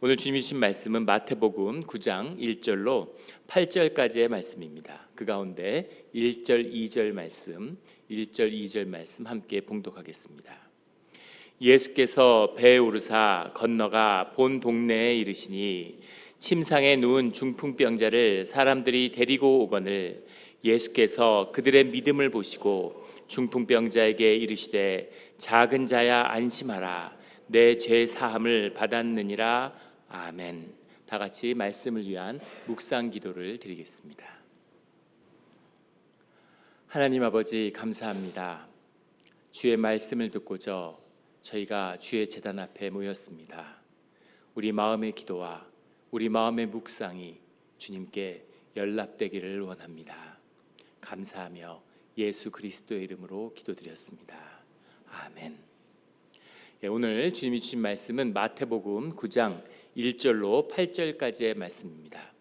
오늘 주님이 주신 말씀은 마태복음 9장 1절로 8절까지의 말씀입니다. 그 가운데 1절, 2절 말씀, 1절, 2절 말씀 함께 봉독하겠습니다. 예수께서 배에 오르사 건너가 본 동네에 이르시니 침상에 누운 중풍병자를 사람들이 데리고 오거늘 예수께서 그들의 믿음을 보시고 중풍병자에게 이르시되 작은 자야 안심하라 내 죄 사함을 받았느니라. 아멘. 다 같이 말씀을 위한 묵상 기도를 드리겠습니다. 하나님 아버지 감사합니다. 주의 말씀을 듣고자 저희가 주의 제단 앞에 모였습니다. 우리 마음의 기도와 우리 마음의 묵상이 주님께 연락되기를 원합니다. 감사하며 예수 그리스도의 이름으로 기도드렸습니다. 아멘. 오늘 주님이 주신 말씀은 마태복음 9장 1절로 8절까지의 말씀입니다.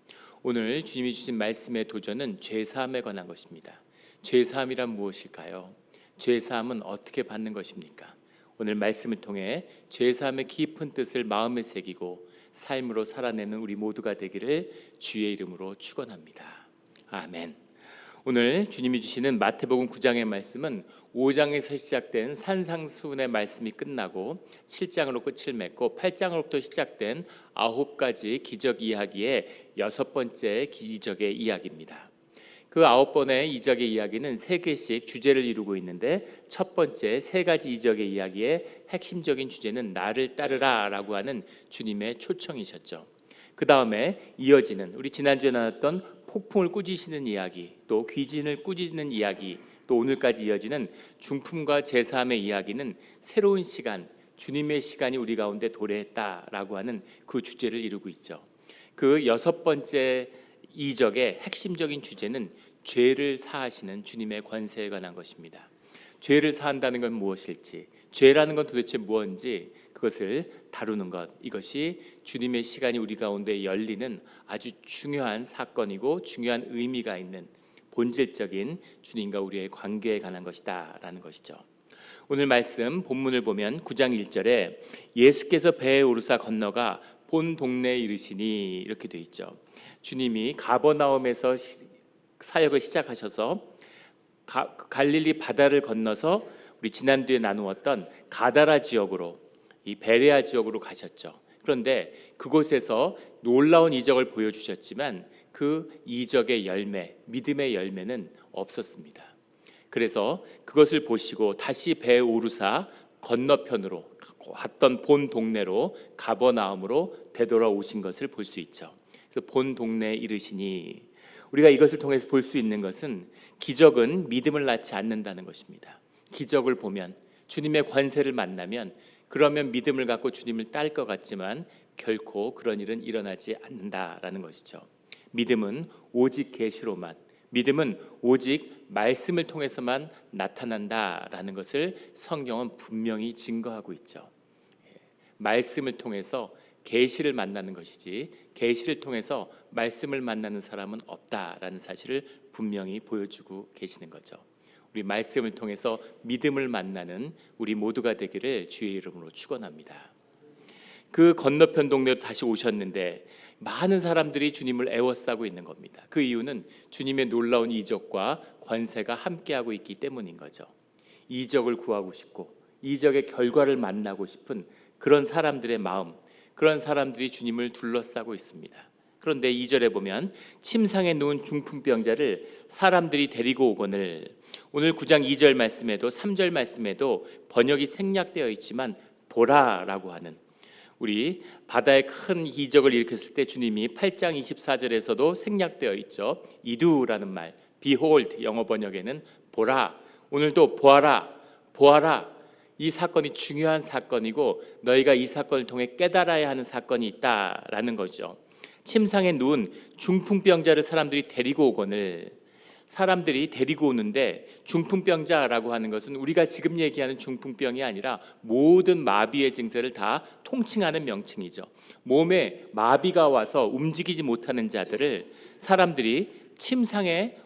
오늘 주님이 주신 말씀의 도전은 죄사함에 관한 것입니다. 죄사함이란 무엇일까요? 죄사함은 어떻게 받는 것입니까? 오늘 말씀을 통해 죄사함의 깊은 뜻을 마음에 새기고 삶으로 살아내는 우리 모두가 되기를 주의 이름으로 축원합니다. 아멘. 오늘 주님이 주시는 마태복음 9장의 말씀은 5장에서 시작된 산상수훈의 말씀이 끝나고 7장으로 끝을 맺고 8장으로부터 시작된 9가지 기적 이야기의 6번째 기적의 이야기입니다. 그 9번의 이적의 이야기는 3개씩 주제를 이루고 있는데 첫 번째 3가지 이적의 이야기의 핵심적인 주제는 나를 따르라 라고 하는 주님의 초청이셨죠. 그 다음에 이어지는 우리 지난주에 나눴던 폭풍을 꾸짖으시는 이야기, 또 귀신을 꾸짖는 이야기, 또 오늘까지 이어지는 중풍과 제사함의 이야기는 새로운 시간, 주님의 시간이 우리 가운데 도래했다라고 하는 그 주제를 이루고 있죠. 그 6번째 이적의 핵심적인 주제는 죄를 사하시는 주님의 권세에 관한 것입니다. 죄를 사한다는 건 무엇일지, 죄라는 건 도대체 무엇인지 그것을 다루는 것, 이것이 주님의 시간이 우리 가운데 열리는 아주 중요한 사건이고 중요한 의미가 있는 본질적인 주님과 우리의 관계에 관한 것이다 라는 것이죠. 오늘 말씀 본문을 보면 9장 1절에 예수께서 배에 오르사 건너가 본 동네에 이르시니 이렇게 돼 있죠. 주님이 가버나움에서 사역을 시작하셔서 갈릴리 바다를 건너서 우리 지난주에 나누었던 가다라 지역으로 이 베레아 지역으로 가셨죠. 그런데 그곳에서 놀라운 이적을 보여주셨지만 그 이적의 열매, 믿음의 열매는 없었습니다. 그래서 그것을 보시고 다시 배에 오르사 건너편으로 왔던 본 동네로 가버나움으로 되돌아오신 것을 볼 수 있죠. 그래서 본 동네에 이르시니 우리가 이것을 통해서 볼 수 있는 것은 기적은 믿음을 낳지 않는다는 것입니다. 기적을 보면 주님의 권세를 만나면 그러면 믿음을 갖고 주님을 따를 것 같지만 결코 그런 일은 일어나지 않는다라는 것이죠. 믿음은 오직 계시로만, 믿음은 오직 말씀을 통해서만 나타난다라는 것을 성경은 분명히 증거하고 있죠. 말씀을 통해서 계시를 만나는 것이지 계시를 통해서 말씀을 만나는 사람은 없다라는 사실을 분명히 보여주고 계시는 거죠. 우리 말씀을 통해서 믿음을 만나는 우리 모두가 되기를 주의 이름으로 축원합니다. 그 건너편 동네로 다시 오셨는데 많은 사람들이 주님을 애워싸고 있는 겁니다. 그 이유는 주님의 놀라운 이적과 권세가 함께하고 있기 때문인 거죠. 이적을 구하고 싶고 이적의 결과를 만나고 싶은 그런 사람들의 마음, 그런 사람들이 주님을 둘러싸고 있습니다. 그런데 2절에 보면 침상에 누운 중풍병자를 사람들이 데리고 오거늘, 오늘 9장 2절 말씀에도 3절 말씀에도 번역이 생략되어 있지만 보라라고 하는, 우리 바다에 큰 이적을 일으켰을 때 주님이 8장 24절에서도 생략되어 있죠. 이두라는 말, behold 영어 번역에는 보라, 오늘도 보아라, 보아라. 이 사건이 중요한 사건이고 너희가 이 사건을 통해 깨달아야 하는 사건이 있다라는 거죠. 침상에 누운 중풍병자를 사람들이 데리고 오거늘, 사람들이 데리고 오는데 중풍병자라고 하는 것은 우리가 지금 얘기하는 중풍병이 아니라 모든 마비의 증세를 다 통칭하는 명칭이죠. 몸에 마비가 와서 움직이지 못하는 자들을 사람들이 침상에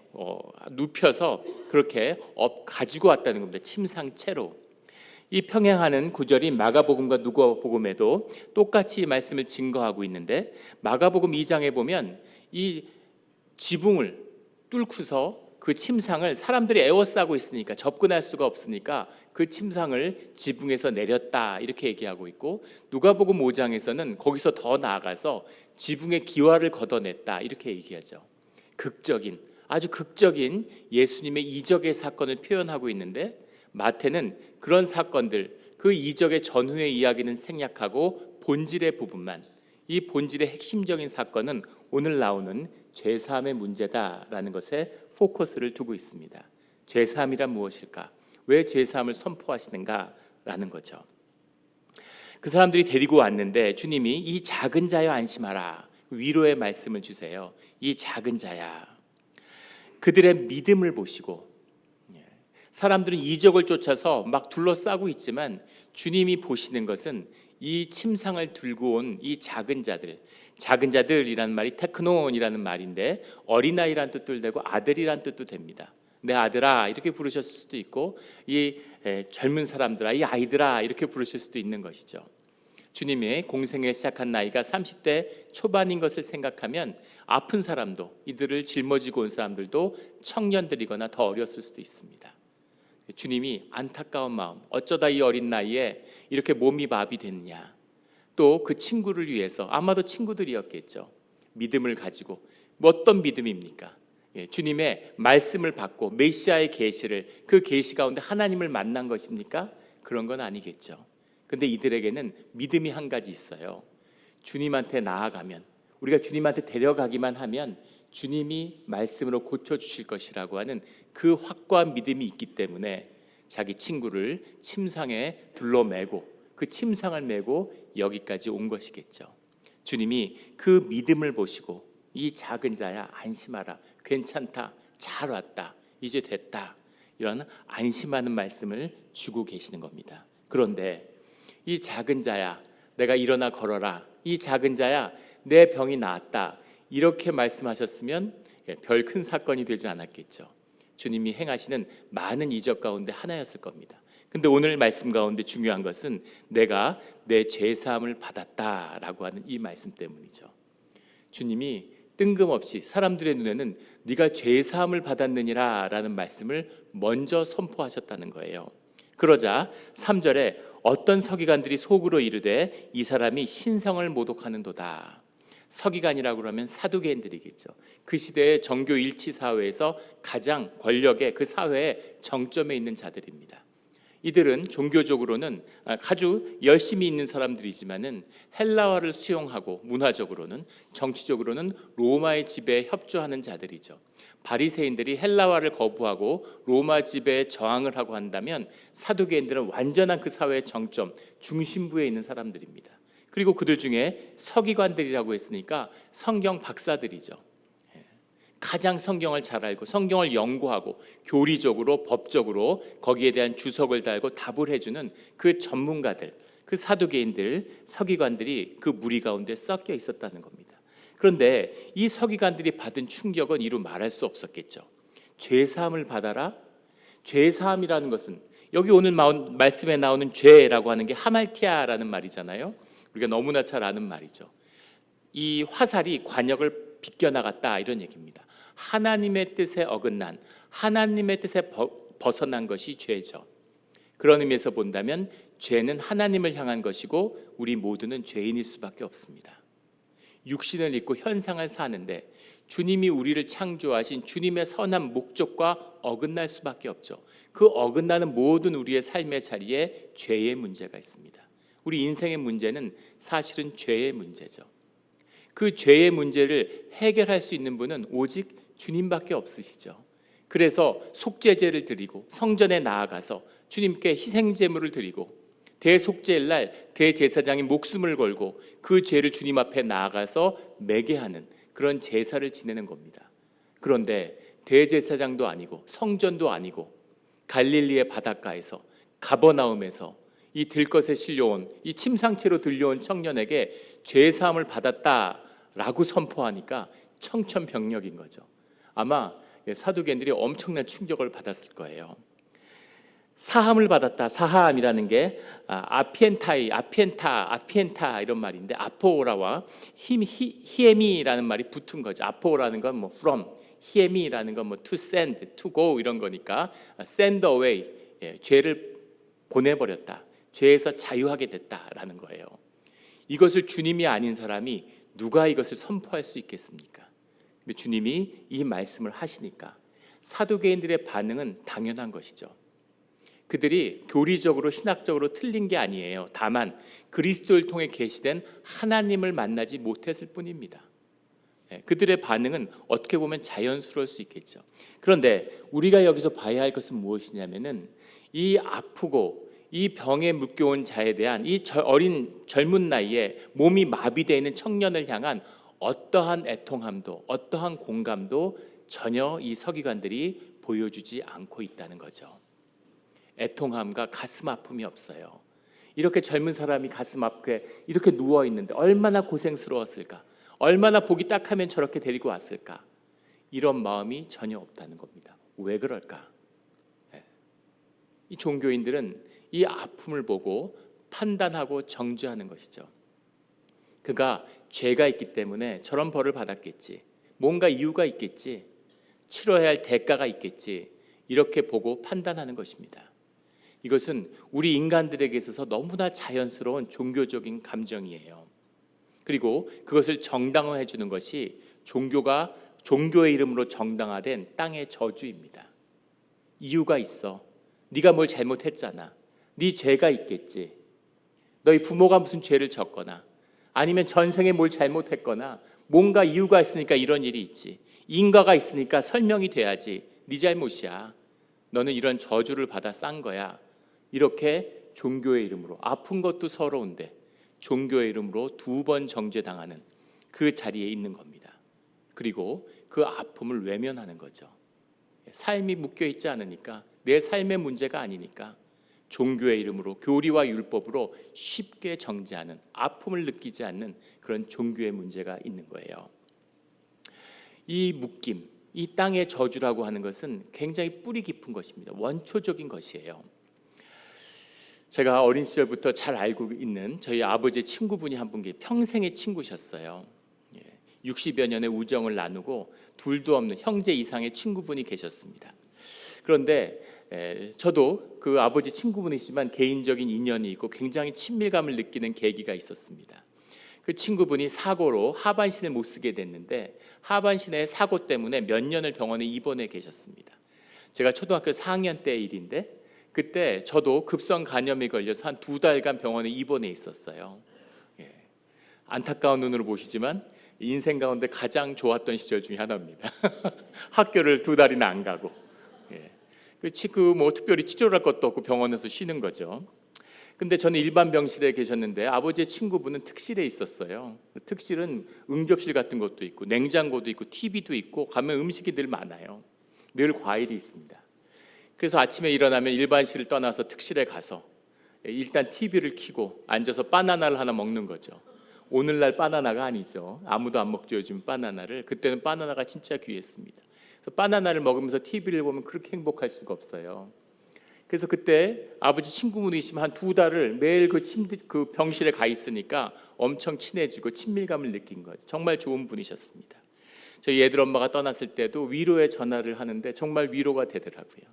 눕혀서 그렇게 가지고 왔다는 겁니다. 침상채로. 이 평행하는 구절이 마가복음과 누가복음에도 똑같이 말씀을 증거하고 있는데, 마가복음 2장에 보면 이 지붕을 뚫고서 그 침상을 사람들이 에워싸고 있으니까 접근할 수가 없으니까 그 침상을 지붕에서 내렸다 이렇게 얘기하고 있고, 누가복음 5장에서는 거기서 더 나아가서 지붕의 기와를 걷어냈다 이렇게 얘기하죠. 아주 극적인 예수님의 이적의 사건을 표현하고 있는데, 마태는 그런 사건들, 그 이적의 전후의 이야기는 생략하고 본질의 부분만, 이 본질의 핵심적인 사건은 오늘 나오는 죄사함의 문제다라는 것에 포커스를 두고 있습니다. 죄사함이란 무엇일까? 왜 죄사함을 선포하시는가라는 거죠. 그 사람들이 데리고 왔는데 주님이 이 작은 자여 안심하라, 위로의 말씀을 주세요. 이 작은 자야, 그들의 믿음을 보시고, 사람들은 이적을 쫓아서 막 둘러싸고 있지만 주님이 보시는 것은 이 침상을 들고 온 이 작은 자들이라는 말이 테크논이라는 말인데, 어린아이란 뜻도 되고 아들이란 뜻도 됩니다. 내 아들아 이렇게 부르셨을 수도 있고, 이 젊은 사람들아, 이 아이들아 이렇게 부르실 수도 있는 것이죠. 주님의 공생에 시작한 나이가 30대 초반인 것을 생각하면 아픈 사람도, 이들을 짊어지고 온 사람들도 청년들이거나 더 어렸을 수도 있습니다. 주님이 안타까운 마음, 어쩌다 이 어린 나이에 이렇게 몸이 마비됐냐, 또 그 친구를 위해서, 아마도 친구들이었겠죠, 믿음을 가지고. 어떤 믿음입니까? 주님의 말씀을 받고 메시아의 계시를, 그 계시 가운데 하나님을 만난 것입니까? 그런 건 아니겠죠. 근데 이들에게는 믿음이 한 가지 있어요. 주님한테 나아가면, 우리가 주님한테 데려가기만 하면 주님이 말씀으로 고쳐주실 것이라고 하는 그 확고한 믿음이 있기 때문에 자기 친구를 침상에 둘러매고 그 침상을 메고 여기까지 온 것이겠죠. 주님이 그 믿음을 보시고 이 작은 자야 안심하라, 괜찮다, 잘 왔다, 이제 됐다, 이런 안심하는 말씀을 주고 계시는 겁니다. 그런데 이 작은 자야 내가 일어나 걸어라, 이 작은 자야 내 병이 나았다, 이렇게 말씀하셨으면 별 큰 사건이 되지 않았겠죠. 주님이 행하시는 많은 이적 가운데 하나였을 겁니다. 근데 오늘 말씀 가운데 중요한 것은 내가 내 죄사함을 받았다라고 하는 이 말씀 때문이죠. 주님이 뜬금없이 사람들의 눈에는 네가 죄사함을 받았느니라 라는 말씀을 먼저 선포하셨다는 거예요. 그러자 3절에 어떤 서기관들이 속으로 이르되 이 사람이 신성을 모독하는도다. 서기관이라고 그러면 사두개인들이겠죠. 그 시대의 정교 일치 사회에서 가장 권력의, 그 사회의 정점에 있는 자들입니다. 이들은 종교적으로는 아주 열심히 있는 사람들이지만은 헬라어를 수용하고 문화적으로는, 정치적으로는 로마의 지배에 협조하는 자들이죠. 바리새인들이 헬라어를 거부하고 로마 지배에 저항을 하고 한다면 사두개인들은 완전한 그 사회의 정점, 중심부에 있는 사람들입니다. 그리고 그들 중에 서기관들이라고 했으니까 성경 박사들이죠. 가장 성경을 잘 알고 성경을 연구하고 교리적으로, 법적으로 거기에 대한 주석을 달고 답을 해주는 그 전문가들, 그 사두개인들, 서기관들이 그 무리 가운데 섞여 있었다는 겁니다. 그런데 이 서기관들이 받은 충격은 이루 말할 수 없었겠죠. 죄사함을 받아라? 죄사함이라는 것은 여기 오늘 말씀에 나오는 죄라고 하는 게 하말티아라는 말이잖아요. 우리가 너무나 잘 아는 말이죠. 이 화살이 관역을 비껴나갔다, 이런 얘기입니다. 하나님의 뜻에 어긋난, 하나님의 뜻에 벗어난 것이 죄죠. 그런 의미에서 본다면 죄는 하나님을 향한 것이고 우리 모두는 죄인일 수밖에 없습니다. 육신을 입고 현상을 사는데 주님이 우리를 창조하신 주님의 선한 목적과 어긋날 수밖에 없죠. 그 어긋나는 모든 우리의 삶의 자리에 죄의 문제가 있습니다. 우리 인생의 문제는 사실은 죄의 문제죠. 그 죄의 문제를 해결할 수 있는 분은 오직 주님밖에 없으시죠. 그래서 속죄제를 드리고 성전에 나아가서 주님께 희생제물을 드리고 대속죄일 날 대제사장이 목숨을 걸고 그 죄를 주님 앞에 나아가서 매게 하는 그런 제사를 지내는 겁니다. 그런데 대제사장도 아니고 성전도 아니고 갈릴리의 바닷가에서, 가버나움에서 이 들것에 실려온, 이 침상채로 들려온 청년에게 죄사함을 받았다라고 선포하니까 청천벽력인 거죠. 아마 사두개인들이 엄청난 충격을 받았을 거예요. 사함을 받았다. 사함이라는 게 아피엔타 이런 말인데 아포라와 히에미라는 말이 붙은 거죠. 아포라는 건 뭐 from, 히에미라는 건 뭐 to send, to go 이런 거니까 send away, 죄를 보내버렸다. 죄에서 자유하게 됐다라는 거예요. 이것을 주님이 아닌 사람이 누가 이것을 선포할 수 있겠습니까? 근데 주님이 이 말씀을 하시니까 사두개인들의 반응은 당연한 것이죠. 그들이 교리적으로 신학적으로 틀린 게 아니에요. 다만 그리스도를 통해 계시된 하나님을 만나지 못했을 뿐입니다. 그들의 반응은 어떻게 보면 자연스러울 수 있겠죠. 그런데 우리가 여기서 봐야 할 것은 무엇이냐면은 이 아프고 이 병에 묶여온 자에 대한 이 젊은 나이에 몸이 마비되어 있는 청년을 향한 어떠한 애통함도 어떠한 공감도 전혀 이 서기관들이 보여주지 않고 있다는 거죠. 애통함과 가슴 아픔이 없어요. 이렇게 젊은 사람이 가슴 아프게 이렇게 누워 있는데 얼마나 고생스러웠을까? 얼마나 보기 딱하면 저렇게 데리고 왔을까? 이런 마음이 전혀 없다는 겁니다. 왜 그럴까? 이 종교인들은 이 아픔을 보고 판단하고 정죄하는 것이죠. 그가 죄가 있기 때문에 저런 벌을 받았겠지. 뭔가 이유가 있겠지. 치러야 할 대가가 있겠지. 이렇게 보고 판단하는 것입니다. 이것은 우리 인간들에게 있어서 너무나 자연스러운 종교적인 감정이에요. 그리고 그것을 정당화해 주는 것이 종교의 이름으로 정당화된 땅의 저주입니다. 이유가 있어. 네가 뭘 잘못했잖아. 네 죄가 있겠지. 너희 부모가 무슨 죄를 졌거나 아니면 전생에 뭘 잘못했거나 뭔가 이유가 있으니까 이런 일이 있지. 인과가 있으니까 설명이 돼야지. 네 잘못이야. 너는 이런 저주를 받아 싼 거야. 이렇게 종교의 이름으로 아픈 것도 서러운데 종교의 이름으로 2번 정죄당하는 그 자리에 있는 겁니다. 그리고 그 아픔을 외면하는 거죠. 삶이 묶여있지 않으니까 내 삶의 문제가 아니니까 종교의 이름으로 교리와 율법으로 쉽게 정죄하는 아픔을 느끼지 않는 그런 종교의 문제가 있는 거예요. 이 묶임, 이 땅의 저주라고 하는 것은 굉장히 뿌리 깊은 것입니다. 원초적인 것이에요. 제가 어린 시절부터 잘 알고 있는 저희 아버지의 친구분이 한 분 평생의 친구셨어요. 60여 년의 우정을 나누고 둘도 없는 형제 이상의 친구분이 계셨습니다. 그런데 저도 그 아버지 친구분이지만 개인적인 인연이 있고 굉장히 친밀감을 느끼는 계기가 있었습니다. 그 친구분이 사고로 하반신을 못 쓰게 됐는데 하반신의 사고 때문에 몇 년을 병원에 입원해 계셨습니다. 제가 초등학교 4학년 때 일인데 그때 저도 급성 간염이 걸려서 한 2달간 병원에 입원해 있었어요. 안타까운 눈으로 보시지만 인생 가운데 가장 좋았던 시절 중에 하나입니다. 학교를 2달이나 안 가고, 뭐 특별히 치료를 할 것도 없고 병원에서 쉬는 거죠. 근데 저는 일반 병실에 계셨는데 아버지의 친구분은 특실에 있었어요. 특실은 응접실 같은 것도 있고 냉장고도 있고 TV도 있고 가면 음식이 늘 많아요. 늘 과일이 있습니다. 그래서 아침에 일어나면 일반실을 떠나서 특실에 가서 일단 TV를 켜고 앉아서 바나나를 하나 먹는 거죠. 오늘날 바나나가 아니죠. 아무도 안 먹죠 요즘 바나나를. 그때는 바나나가 진짜 귀했습니다. 그래서 바나나를 먹으면서 TV를 보면 그렇게 행복할 수가 없어요. 그래서 그때 아버지 친구분이시면 한 2달을 매일 그 병실에 가 있으니까 엄청 친해지고 친밀감을 느낀 거죠. 정말 좋은 분이셨습니다. 저희 애들 엄마가 떠났을 때도 위로의 전화를 하는데 정말 위로가 되더라고요.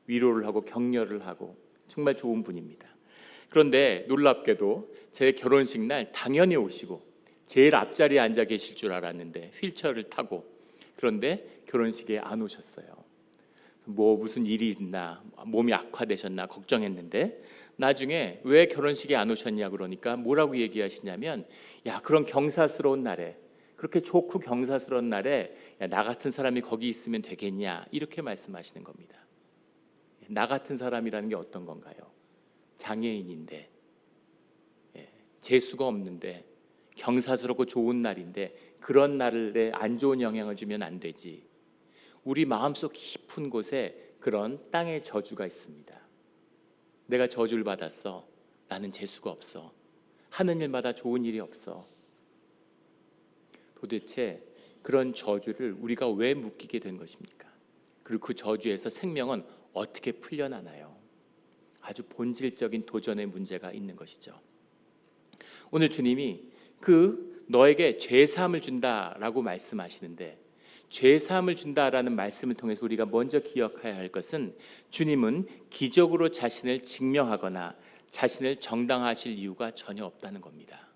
위로를 하고 격려를 하고 정말 좋은 분입니다. 그런데 놀랍게도 제 결혼식 날 당연히 오시고 제일 앞자리에 앉아 계실 줄 알았는데 휠체어를 타고 그런데 결혼식에 안 오셨어요. 뭐 무슨 일이 있나 몸이 악화되셨나 걱정했는데 나중에 왜 결혼식에 안 오셨냐 그러니까 뭐라고 얘기하시냐면 야 그런 경사스러운 날에 그렇게 좋고 경사스러운 날에 야, 나 같은 사람이 거기 있으면 되겠냐 이렇게 말씀하시는 겁니다. 나 같은 사람이라는 게 어떤 건가요? 장애인인데 재수가 없는데 경사스럽고 좋은 날인데 그런 날에 안 좋은 영향을 주면 안 되지. 우리 마음속 깊은 곳에 그런 땅의 저주가 있습니다. 내가 저주를 받았어. 나는 재수가 없어. 하는 일마다 좋은 일이 없어. 도대체 그런 저주를 우리가 왜 묶이게 된 것입니까? 그리고 그 저주에서 생명은 어떻게 풀려나나요? 아주 본질적인 도전의 문제가 있는 것이죠. 오늘 주님이 그 너에게 죄사함을 준다라고 말씀하시는데, 죄사함을 준다라는 말씀을 통해서 우리가 먼저 기억해야 할 것은, 주님은 기적으로 자신을 증명하거나 자신을 정당화하실 이유가 전혀 없다는 겁니다.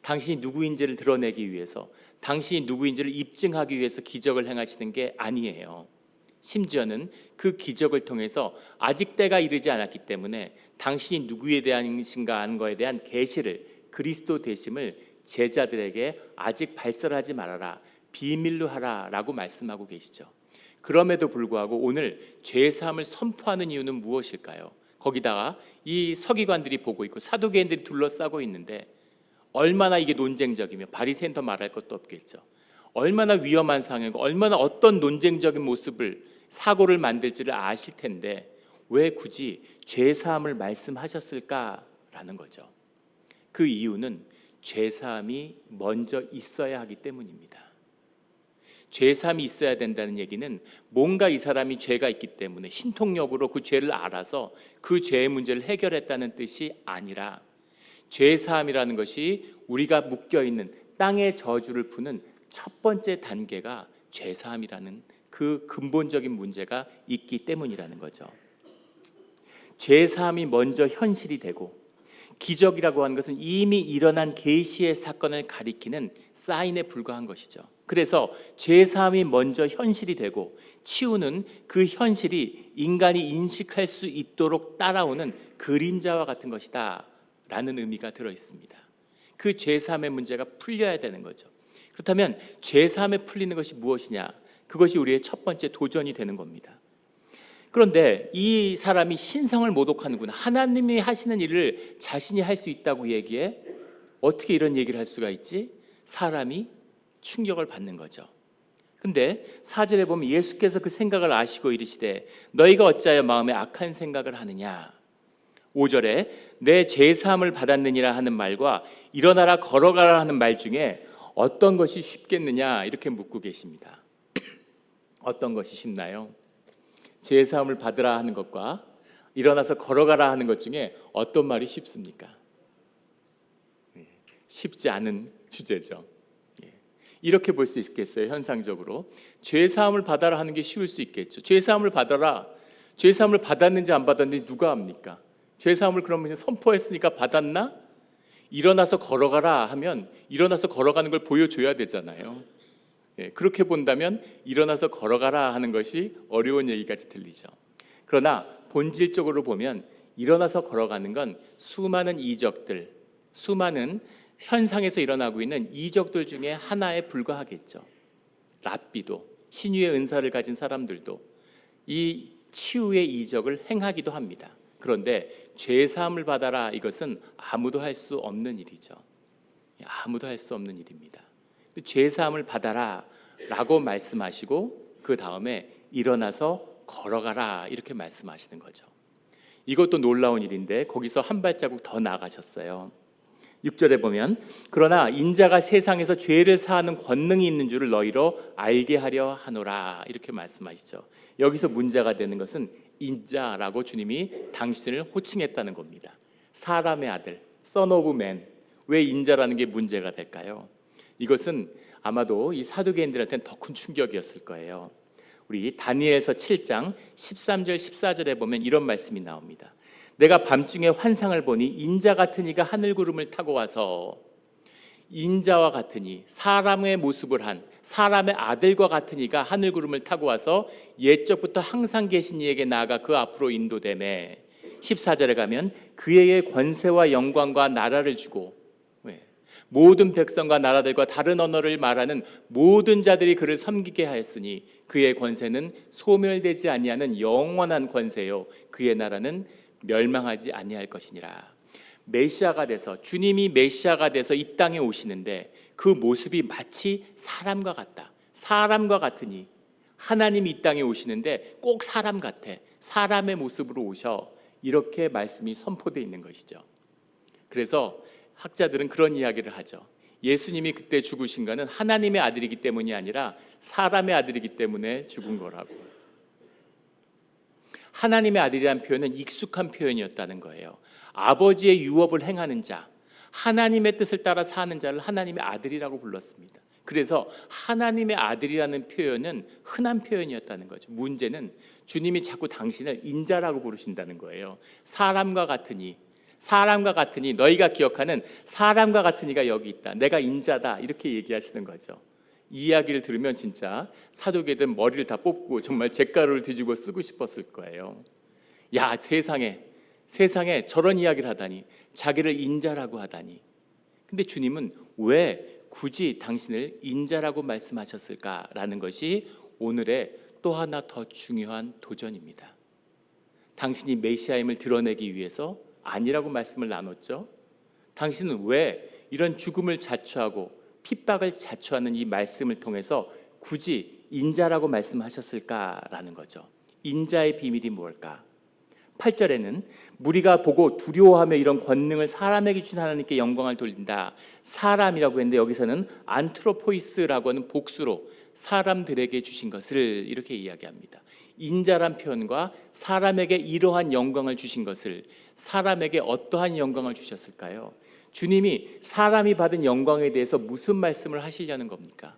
당신이 누구인지를 드러내기 위해서, 당신이 누구인지를 입증하기 위해서 기적을 행하시는 게 아니에요. 심지어는 그 기적을 통해서 아직 때가 이르지 않았기 때문에 당신이 누구에 대한신가 하는 것에 대한 계시를, 그리스도 되심을 제자들에게 아직 발설하지 말아라, 비밀로 하라 라고 말씀하고 계시죠. 그럼에도 불구하고 오늘 죄사함을 선포하는 이유는 무엇일까요? 거기다가 이 서기관들이 보고 있고 사두개인들이 둘러싸고 있는데, 얼마나 이게 논쟁적이며, 바리새인 더 말할 것도 없겠죠. 얼마나 위험한 상황이고 얼마나 어떤 논쟁적인 모습을, 사고를 만들지를 아실 텐데 왜 굳이 죄사함을 말씀하셨을까라는 거죠. 그 이유는 죄사함이 먼저 있어야 하기 때문입니다. 죄사함이 있어야 된다는 얘기는 뭔가 이 사람이 죄가 있기 때문에 신통력으로 그 죄를 알아서 그 죄의 문제를 해결했다는 뜻이 아니라, 죄사함이라는 것이 우리가 묶여있는 땅의 저주를 푸는 첫 번째 단계가 죄사함이라는 그 근본적인 문제가 있기 때문이라는 거죠. 죄사함이 먼저 현실이 되고, 기적이라고 하는 것은 이미 일어난 계시의 사건을 가리키는 사인에 불과한 것이죠. 그래서 죄사함이 먼저 현실이 되고, 치유는 그 현실이 인간이 인식할 수 있도록 따라오는 그림자와 같은 것이다 라는 의미가 들어 있습니다. 그 죄사함의 문제가 풀려야 되는 거죠. 그렇다면 죄사함에 풀리는 것이 무엇이냐? 그것이 우리의 첫 번째 도전이 되는 겁니다. 그런데 이 사람이 신성을 모독하는구나, 하나님이 하시는 일을 자신이 할 수 있다고 얘기해? 어떻게 이런 얘기를 할 수가 있지? 사람이 충격을 받는 거죠. 근데 4절에 보면 예수께서 그 생각을 아시고 이르시되 너희가 어찌하여 마음에 악한 생각을 하느냐. 5절에 내 죄사함을 받았느니라 하는 말과 일어나라 걸어가라 하는 말 중에 어떤 것이 쉽겠느냐 이렇게 묻고 계십니다. 어떤 것이 쉽나요? 죄사함을 받으라 하는 것과 일어나서 걸어가라 하는 것 중에 어떤 말이 쉽습니까? 쉽지 않은 주제죠. 이렇게 볼 수 있겠어요. 현상적으로 죄사함을 받아라 하는 게 쉬울 수 있겠죠. 죄사함을 받아라, 죄사함을 받았는지 안 받았는지 누가 압니까? 죄사함을 그러면 선포했으니까 받았나? 일어나서 걸어가라 하면 일어나서 걸어가는 걸 보여줘야 되잖아요. 그렇게 본다면 일어나서 걸어가라 하는 것이 어려운 얘기같이 들리죠. 그러나 본질적으로 보면 일어나서 걸어가는 건 수많은 이적들, 수많은 현상에서 일어나고 있는 이적들 중에 하나에 불과하겠죠. 랍비도, 신유의 은사를 가진 사람들도 이 치유의 이적을 행하기도 합니다. 그런데 죄사함을 받아라, 이것은 아무도 할 수 없는 일이죠. 아무도 할 수 없는 일입니다. 죄사함을 받아라 라고 말씀하시고 그 다음에 일어나서 걸어가라 이렇게 말씀하시는 거죠. 이것도 놀라운 일인데 거기서 한 발자국 더 나아가셨어요. 6절에 보면 그러나 인자가 세상에서 죄를 사하는 권능이 있는 줄을 너희로 알게 하려 하노라 이렇게 말씀하시죠. 여기서 문제가 되는 것은 인자라고 주님이 당신을 호칭했다는 겁니다. 사람의 아들, Son of Man. 왜 인자라는 게 문제가 될까요? 이것은 아마도 이 사두개인들한테는 더 큰 충격이었을 거예요. 우리 다니엘서 7장 13절 14절에 보면 이런 말씀이 나옵니다. 내가 밤중에 환상을 보니 인자 같은 이가 하늘 구름을 타고 와서, 인자와 같으니 사람의 모습을 한 사람의 아들과 같은 이가 하늘 구름을 타고 와서 옛적부터 항상 계신 이에게 나아가 그 앞으로 인도되매 14절에 가면 그에게 권세와 영광과 나라를 주고 모든 백성과 나라들과 다른 언어를 말하는 모든 자들이 그를 섬기게 하였으니 그의 권세는 소멸되지 아니하는 영원한 권세요 그의 나라는 멸망하지 아니할 것이니라. 메시아가 돼서, 주님이 메시아가 돼서 이 땅에 오시는데 그 모습이 마치 사람과 같다. 사람과 같으니 하나님이 이 땅에 오시는데 꼭 사람 같아. 사람의 모습으로 오셔. 이렇게 말씀이 선포되어 있는 것이죠. 그래서 학자들은 그런 이야기를 하죠. 예수님이 그때 죽으신 것은 하나님의 아들이기 때문이 아니라 사람의 아들이기 때문에 죽은 거라고. 하나님의 아들이라는 표현은 익숙한 표현이었다는 거예요. 아버지의 유업을 행하는 자, 하나님의 뜻을 따라 사는 자를 하나님의 아들이라고 불렀습니다. 그래서 하나님의 아들이라는 표현은 흔한 표현이었다는 거죠. 문제는 주님이 자꾸 당신을 인자라고 부르신다는 거예요. 사람과 같으니 너희가 기억하는 사람과 같은 이가 여기 있다. 내가 인자다. 이렇게 얘기하시는 거죠. 이 이야기를 들으면 진짜 사도계든 머리를 다 뽑고 정말 잿가루를 뒤집어 쓰고 싶었을 거예요. 야, 세상에 저런 이야기를 하다니, 자기를 인자라고 하다니. 근데 주님은 왜 굳이 당신을 인자라고 말씀하셨을까라는 것이 오늘의 또 하나 더 중요한 도전입니다. 당신이 메시아임을 드러내기 위해서 아니라고 말씀을 나눴죠. 당신은 왜 이런 죽음을 자초하고 핍박을 자초하는 이 말씀을 통해서 굳이 인자라고 말씀하셨을까라는 거죠. 인자의 비밀이 무엇일까? 8절에는 무리가 보고 두려워하며 이런 권능을 사람에게 주신 하나님께 영광을 돌린다. 사람이라고 했는데 여기서는 안트로포이스라고 하는 복수로 사람들에게 주신 것을 이렇게 이야기합니다. 인자란 표현과 사람에게 이러한 영광을 주신 것을, 사람에게 어떠한 영광을 주셨을까요? 주님이 사람이 받은 영광에 대해서 무슨 말씀을 하시려는 겁니까?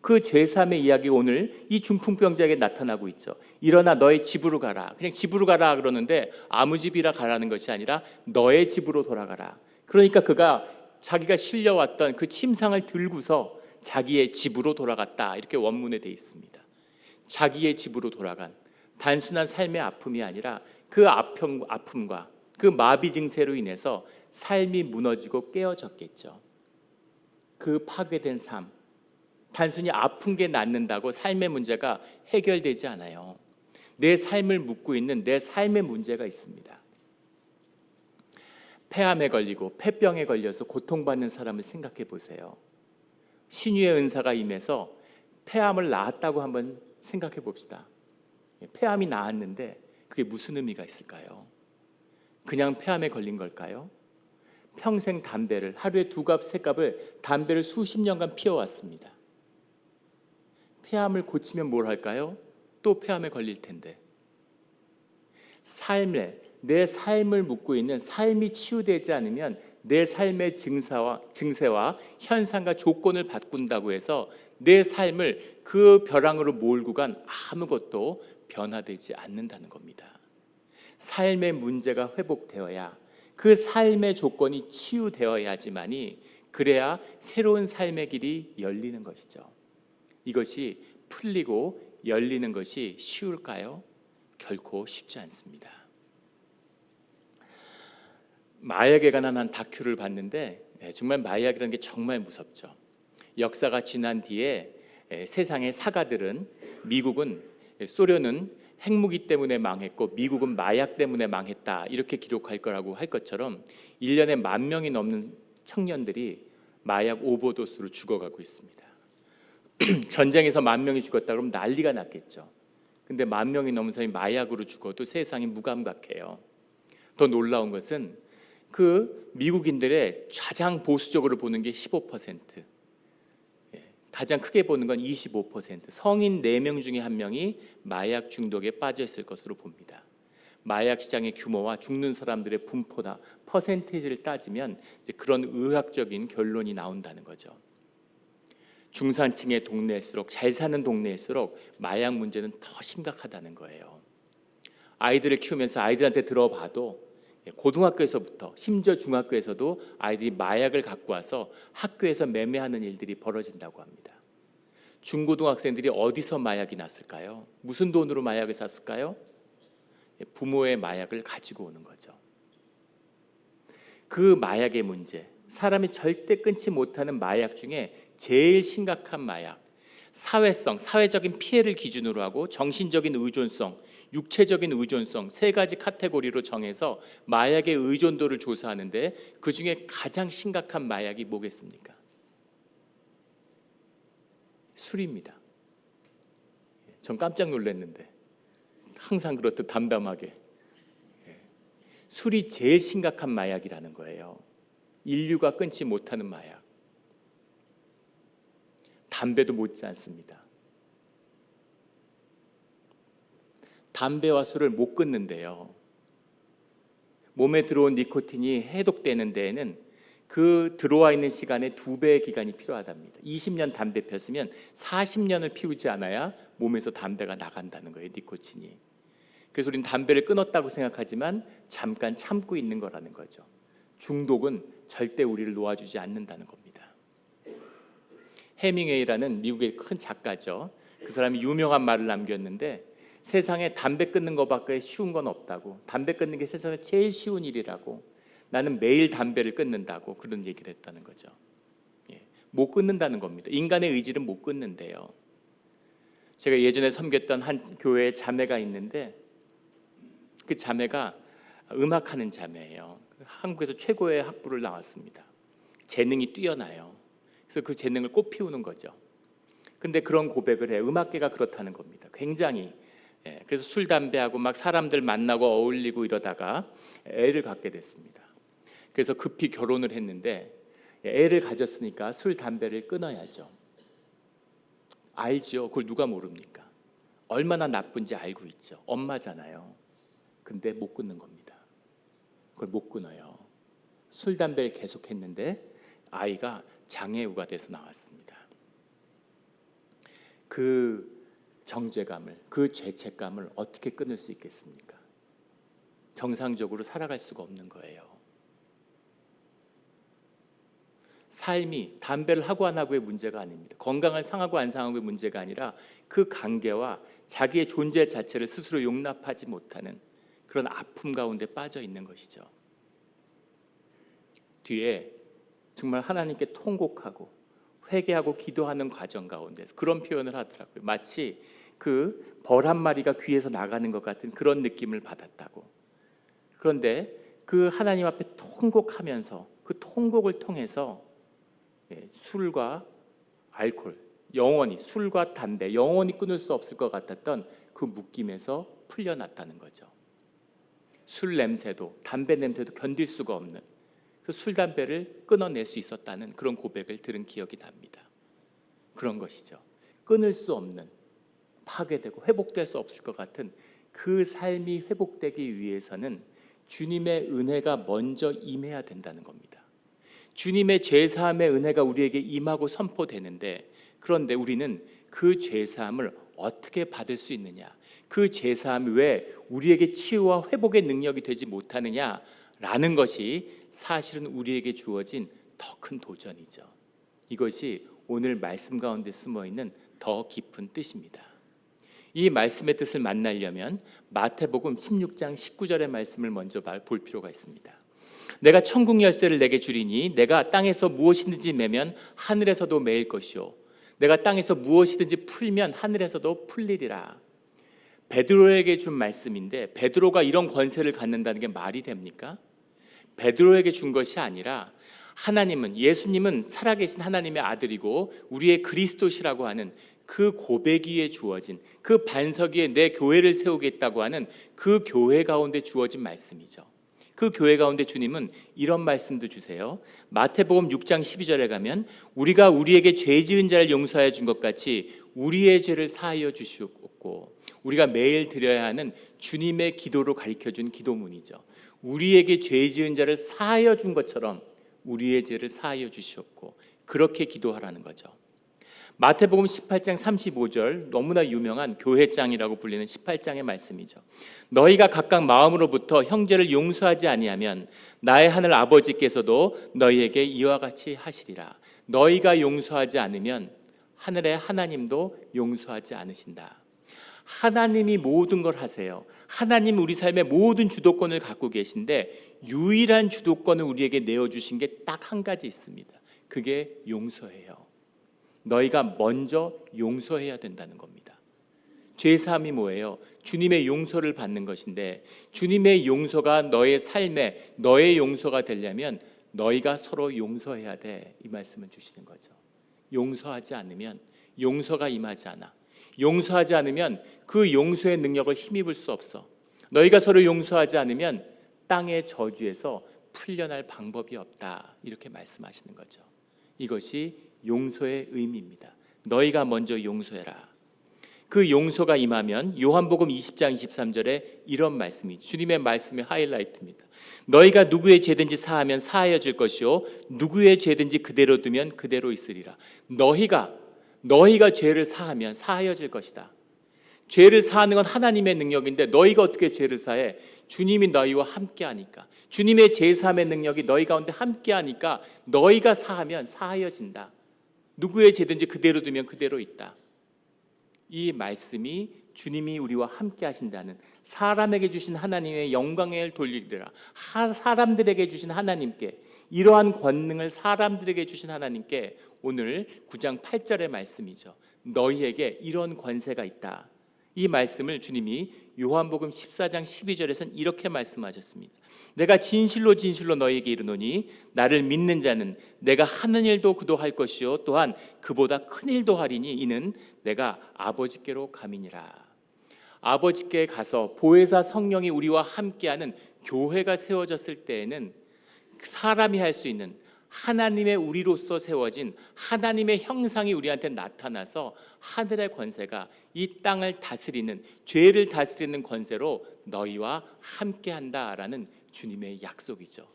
그 제3의 이야기가 오늘 이 중풍병자에게 나타나고 있죠. 일어나 너의 집으로 가라. 그냥 집으로 가라 그러는데 아무 집이라 가라는 것이 아니라 너의 집으로 돌아가라. 그러니까 그가 자기가 실려왔던 그 침상을 들고서 자기의 집으로 돌아갔다. 이렇게 원문에 되어 있습니다. 자기의 집으로 돌아간 단순한 삶의 아픔이 아니라 그 아픔과 그 마비 증세로 인해서 삶이 무너지고 깨어졌겠죠. 그 파괴된 삶, 단순히 아픈 게 낫는다고 삶의 문제가 해결되지 않아요. 내 삶을 묻고 있는 내 삶의 문제가 있습니다. 폐암에 걸리고 폐병에 걸려서 고통받는 사람을 생각해 보세요. 신유의 은사가 임해서 폐암을 낳았다고 한번 생각해 봅시다. 폐암이 나았는데 그게 무슨 의미가 있을까요? 그냥 폐암에 걸린 걸까요? 평생 담배를 하루에 2갑, 3갑을 담배를 수십 년간 피워왔습니다. 폐암을 고치면 뭘 할까요? 또 폐암에 걸릴 텐데. 내 삶을 묻고 있는 삶이 치유되지 않으면 내 삶의 증세와 현상과 조건을 바꾼다고 해서 내 삶을 그 벼랑으로 몰고 간 아무것도 변화되지 않는다는 겁니다. 삶의 문제가 회복되어야, 그 삶의 조건이 치유되어야지만이, 그래야 새로운 삶의 길이 열리는 것이죠. 이것이 풀리고 열리는 것이 쉬울까요? 결코 쉽지 않습니다. 마약에 관한 한 다큐를 봤는데 정말 마약이라는 게 정말 무섭죠. 역사가 지난 뒤에 세상의 사가들은 미국은, 소련은 핵무기 때문에 망했고 미국은 마약 때문에 망했다 이렇게 기록할 거라고 할 것처럼 1년에 10,000명이 넘는 청년들이 마약 오버도스로 죽어가고 있습니다. 전쟁에서 10,000명이 죽었다 그러면 난리가 났겠죠. 근데 10,000명이 넘는 사람이 마약으로 죽어도 세상이 무감각해요. 더 놀라운 것은 그 미국인들의 가장 보수적으로 보는 게 15%, 가장 크게 보는 건 25%, 성인 4명 중에 1명이 마약 중독에 빠져 있을 것으로 봅니다. 마약 시장의 규모와 죽는 사람들의 분포나 퍼센테이지를 따지면 이제 그런 의학적인 결론이 나온다는 거죠. 중산층의 동네일수록, 잘 사는 동네일수록 마약 문제는 더 심각하다는 거예요. 아이들을 키우면서 아이들한테 들어봐도 고등학교에서부터, 심지어 중학교에서도 아이들이 마약을 갖고 와서 학교에서 매매하는 일들이 벌어진다고 합니다. 중고등학생들이 어디서 마약이 났을까요? 무슨 돈으로 마약을 샀을까요? 부모의 마약을 가지고 오는 거죠. 그 마약의 문제, 사람이 절대 끊지 못하는 마약 중에 제일 심각한 마약, 사회적인 피해를 기준으로 하고 정신적인 의존성, 육체적인 의존성, 3가지 카테고리로 정해서 마약의 의존도를 조사하는데 그 중에 가장 심각한 마약이 뭐겠습니까? 술입니다. 전 깜짝 놀랐는데 항상 그렇듯 담담하게 술이 제일 심각한 마약이라는 거예요. 인류가 끊지 못하는 마약. 담배도 못지 않습니다. 담배와 술을 못 끊는데요. 몸에 들어온 니코틴이 해독되는 데에는 그 들어와 있는 시간의 2배의 기간이 필요하답니다. 20년 담배 폈으면 40년을 피우지 않아야 몸에서 담배가 나간다는 거예요, 니코틴이. 그래서 우리는 담배를 끊었다고 생각하지만 잠깐 참고 있는 거라는 거죠. 중독은 절대 우리를 놓아주지 않는다는 겁니다. 해밍웨이라는 미국의 큰 작가죠. 그 사람이 유명한 말을 남겼는데 세상에 담배 끊는 것밖에 쉬운 건 없다고, 담배 끊는 게 세상에 제일 쉬운 일이라고, 나는 매일 담배를 끊는다고 그런 얘기를 했다는 거죠. 못 끊는다는 겁니다. 인간의 의지는 못 끊는데요. 제가 예전에 섬겼던 한 교회에 자매가 있는데 그 자매가 음악하는 자매예요. 한국에서 최고의 학부를 나왔습니다. 재능이 뛰어나요. 그래서 그 재능을 꽃피우는 거죠. 근데 그런 고백을 해요. 음악계가 그렇다는 겁니다. 굉장히. 그래서 술, 담배하고 막 사람들 만나고 어울리고 이러다가 애를 갖게 됐습니다. 그래서 급히 결혼을 했는데 애를 가졌으니까 술, 담배를 끊어야죠. 알죠. 그걸 누가 모릅니까? 얼마나 나쁜지 알고 있죠. 엄마잖아요. 근데 못 끊는 겁니다. 그걸 못 끊어요. 술, 담배를 계속했는데 아이가 장애우가 돼서 나왔습니다. 그 정죄감을, 그 죄책감을 어떻게 끊을 수 있겠습니까? 정상적으로 살아갈 수가 없는 거예요. 삶이 담배를 하고 안 하고의 문제가 아닙니다. 건강을 상하고 안 상하고의 문제가 아니라 그 관계와 자기의 존재 자체를 스스로 용납하지 못하는 그런 아픔 가운데 빠져 있는 것이죠. 뒤에 정말 하나님께 통곡하고 회개하고 기도하는 과정 가운데서 그런 표현을 하더라고요. 마치 그 벌 한 마리가 귀에서 나가는 것 같은 그런 느낌을 받았다고. 그런데 그 하나님 앞에 통곡하면서 그 통곡을 통해서 술과 알코올, 영원히 술과 담배, 영원히 끊을 수 없을 것 같았던 그 묶임에서 풀려났다는 거죠. 술 냄새도 담배 냄새도 견딜 수가 없는 그 술, 담배를 끊어낼 수 있었다는 그런 고백을 들은 기억이 납니다. 그런 것이죠. 끊을 수 없는, 파괴되고 회복될 수 없을 것 같은 그 삶이 회복되기 위해서는 주님의 은혜가 먼저 임해야 된다는 겁니다. 주님의 죄사함의 은혜가 우리에게 임하고 선포되는데, 그런데 우리는 그 죄사함을 어떻게 받을 수 있느냐, 그 죄사함이 왜 우리에게 치유와 회복의 능력이 되지 못하느냐라는 것이 사실은 우리에게 주어진 더 큰 도전이죠. 이것이 오늘 말씀 가운데 숨어있는 더 깊은 뜻입니다. 이 말씀의 뜻을 만나려면 마태복음 16장 19절의 말씀을 먼저 볼 필요가 있습니다. 내가 천국 열쇠를 내게 주리니 내가 땅에서 무엇이든지 매면 하늘에서도 매일 것이요 내가 땅에서 무엇이든지 풀면 하늘에서도 풀리리라. 베드로에게 준 말씀인데 베드로가 이런 권세를 갖는다는 게 말이 됩니까? 베드로에게 준 것이 아니라 하나님은, 예수님은 살아계신 하나님의 아들이고 우리의 그리스도시라고 하는 그 고백 위에 주어진, 그 반석 위에 내 교회를 세우겠다고 하는 그 교회 가운데 주어진 말씀이죠. 그 교회 가운데 주님은 이런 말씀도 주세요. 마태복음 6장 12절에 가면 우리가 우리에게 죄 지은 자를 용서하여 준 것 같이 우리의 죄를 사하여 주시옵고, 우리가 매일 드려야 하는 주님의 기도로 가르쳐준 기도문이죠. 우리에게 죄 지은 자를 사하여 준 것처럼 우리의 죄를 사하여 주시옵고, 그렇게 기도하라는 거죠. 마태복음 18장 35절, 너무나 유명한 교회장이라고 불리는 18장의 말씀이죠. 너희가 각각 마음으로부터 형제를 용서하지 아니하면 나의 하늘 아버지께서도 너희에게 이와 같이 하시리라. 너희가 용서하지 않으면 하늘의 하나님도 용서하지 않으신다. 하나님이 모든 걸 하세요. 하나님 우리 삶의 모든 주도권을 갖고 계신데 유일한 주도권을 우리에게 내어주신 게 딱 한 가지 있습니다. 그게 용서예요. 너희가 먼저 용서해야 된다는 겁니다. 죄사함이 뭐예요? 주님의 용서를 받는 것인데, 주님의 용서가 너의 삶에 너의 용서가 되려면 너희가 서로 용서해야 돼, 이 말씀을 주시는 거죠. 용서하지 않으면 용서가 임하지 않아. 용서하지 않으면 그 용서의 능력을 힘입을 수 없어. 너희가 서로 용서하지 않으면 땅의 저주에서 풀려날 방법이 없다, 이렇게 말씀하시는 거죠. 이것이 용서의 의미입니다. 너희가 먼저 용서해라. 그 용서가 임하면 요한복음 20장 23절에 이런 말씀이 주님의 말씀의 하이라이트입니다. 너희가 누구의 죄든지 사하면 사하여 줄 것이요 누구의 죄든지 그대로 두면 그대로 있으리라. 너희가 죄를 사하면 사하여 질 것이다. 죄를 사하는 건 하나님의 능력인데 너희가 어떻게 죄를 사해? 주님이 너희와 함께하니까. 주님의 죄사함의 능력이 너희 가운데 함께하니까 너희가 사하면 사하여진다. 누구의 죄든지 그대로 두면 그대로 있다. 이 말씀이 주님이 우리와 함께 하신다는, 사람에게 주신 하나님의 영광을 돌리리라. 사람들에게 주신 하나님께, 이러한 권능을 사람들에게 주신 하나님께 오늘 9장 8절의 말씀이죠. 너희에게 이런 권세가 있다. 이 말씀을 주님이 요한복음 14장 12절에서는 이렇게 말씀하셨습니다. 내가 진실로 진실로 너희에게 이르노니 나를 믿는 자는 내가 하는 일도 그도 할 것이요 또한 그보다 큰 일도 하리니 이는 내가 아버지께로 감이니라. 아버지께 가서 보혜사 성령이 우리와 함께하는 교회가 세워졌을 때에는 사람이 할 수 있는 하나님의 우리로서 세워진 하나님의 형상이 우리한테 나타나서 하늘의 권세가 이 땅을 다스리는, 죄를 다스리는 권세로 너희와 함께한다라는 주님의 약속이죠.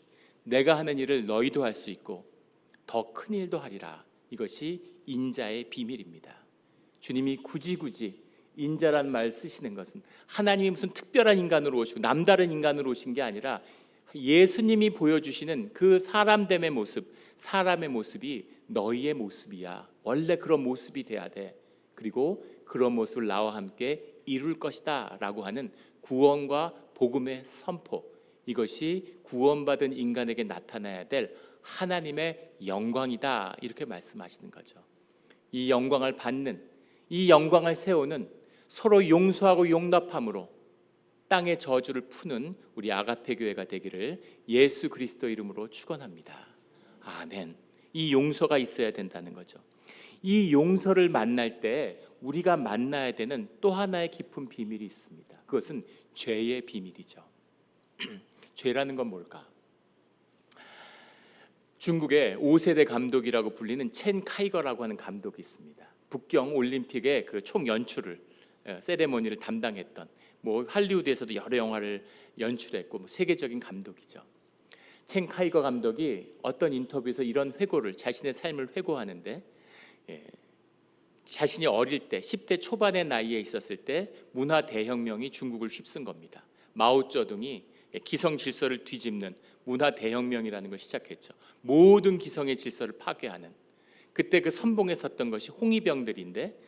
내가 하는 일을 너희도 할 수 있고 더 큰 일도 하리라. 이것이 인자의 비밀입니다. 주님이 굳이 인자란 말 쓰시는 것은 하나님이 무슨 특별한 인간으로 오시고 남다른 인간으로 오신 게 아니라 예수님이 보여주시는 그 사람됨의 모습, 사람의 모습이 너희의 모습이야. 원래 그런 모습이 돼야 돼. 그리고 그런 모습을 나와 함께 이룰 것이다 라고 하는 구원과 복음의 선포, 이것이 구원받은 인간에게 나타나야 될 하나님의 영광이다, 이렇게 말씀하시는 거죠. 이 영광을 받는, 이 영광을 세우는, 서로 용서하고 용납함으로 땅의 저주를 푸는 우리 아가페 교회가 되기를 예수 그리스도 이름으로 축원합니다. 아멘. 이 용서가 있어야 된다는 거죠. 이 용서를 만날 때 우리가 만나야 되는 또 하나의 깊은 비밀이 있습니다. 그것은 죄의 비밀이죠. 죄라는 건 뭘까? 중국의 5세대 감독이라고 불리는 첸 카이거라고 하는 감독이 있습니다. 북경 올림픽의 그 총 연출을, 세레모니를 담당했던, 할리우드에서도 여러 영화를 연출했고 세계적인 감독이죠. 첸 카이거 감독이 어떤 인터뷰에서 이런 회고를, 자신의 삶을 회고하는데, 자신이 어릴 때 10대 초반의 나이에 있었을 때 문화 대혁명이 중국을 휩쓴 겁니다. 마오쩌둥이 기성 질서를 뒤집는 문화 대혁명이라는 걸 시작했죠. 모든 기성의 질서를 파괴하는. 그때 그 선봉에 섰던 것이 홍위병들인데,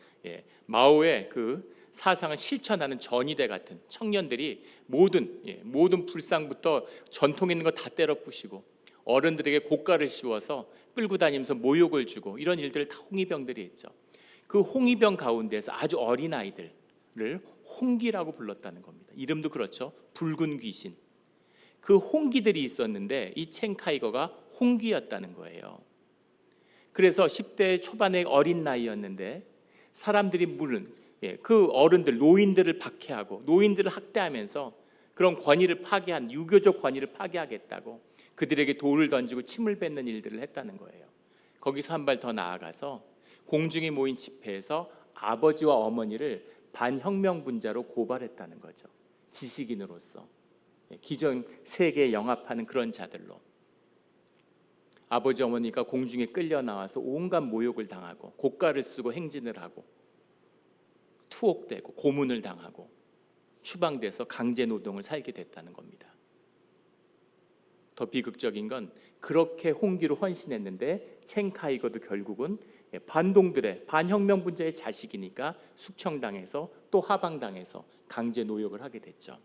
마오의 그 사상을 실천하는 전위대 같은 청년들이 모든 불상부터 전통 있는 거 다 때려 부시고 어른들에게 고가를 씌워서 끌고 다니면서 모욕을 주고, 이런 일들을 다 홍위병들이 했죠. 그 홍위병 가운데서 아주 어린 아이들을 홍기라고 불렀다는 겁니다. 이름도 그렇죠. 붉은 귀신. 그 홍기들이 있었는데 이 첸카이거가 홍기였다는 거예요. 그래서 10대 초반의 어린 나이였는데 사람들이 그 어른들, 노인들을 박해하고 노인들을 학대하면서 그런 권위를 파괴한, 유교적 권위를 파괴하겠다고 그들에게 돌을 던지고 침을 뱉는 일들을 했다는 거예요. 거기서 한 발 더 나아가서 공중에 모인 집회에서 아버지와 어머니를 반혁명분자로 고발했다는 거죠. 지식인으로서 기존 세계에 영합하는 그런 자들로. 아버지 어머니가 공중에 끌려 나와서 온갖 모욕을 당하고 고가를 쓰고 행진을 하고 투옥되고 고문을 당하고 추방돼서 강제 노동을 살게 됐다는 겁니다. 더 비극적인 건 그렇게 홍기로 헌신했는데 첸카이거도 결국은 반동들의, 반혁명분자의 자식이니까 숙청당해서 또 하방당해서 강제 노역을 하게 됐죠.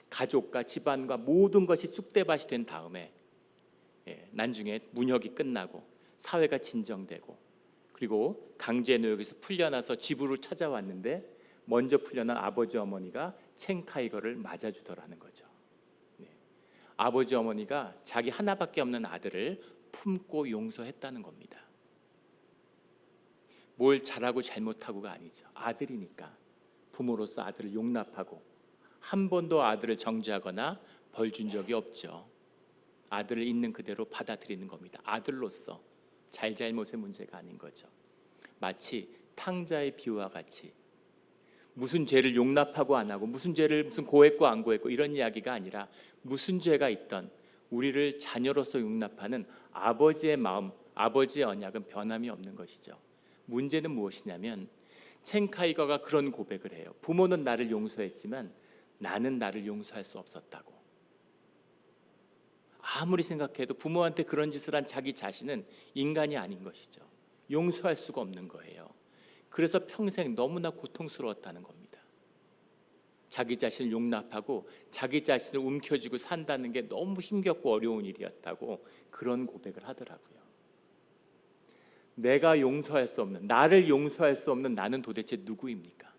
가족과 집안과 모든 것이 쑥대밭이 된 다음에 나중에 문혁이 끝나고 사회가 진정되고 그리고 강제 노역에서 풀려나서 집으로 찾아왔는데 먼저 풀려난 아버지 어머니가 첸카이거를 맞아주더라는 거죠. 아버지 어머니가 자기 하나밖에 없는 아들을 품고 용서했다는 겁니다. 뭘 잘하고 잘못하고가 아니죠. 아들이니까 부모로서 아들을 용납하고 한 번도 아들을 정죄하거나 벌 준 적이 없죠. 아들을 있는 그대로 받아들이는 겁니다. 아들로서 잘잘못의 문제가 아닌 거죠. 마치 탕자의 비유와 같이 무슨 죄를 용납하고 안 하고 무슨 죄를 무슨 고했고 안 고했고 이런 이야기가 아니라 무슨 죄가 있던 우리를 자녀로서 용납하는 아버지의 마음, 아버지의 언약은 변함이 없는 것이죠. 문제는 무엇이냐면 첸카이거가 그런 고백을 해요. 부모는 나를 용서했지만 나는 나를 용서할 수 없었다고. 아무리 생각해도 부모한테 그런 짓을 한 자기 자신은 인간이 아닌 것이죠. 용서할 수가 없는 거예요. 그래서 평생 너무나 고통스러웠다는 겁니다. 자기 자신을 용납하고 자기 자신을 움켜쥐고 산다는 게 너무 힘겹고 어려운 일이었다고 그런 고백을 하더라고요. 내가 용서할 수 없는, 나를 용서할 수 없는 나는 도대체 누구입니까?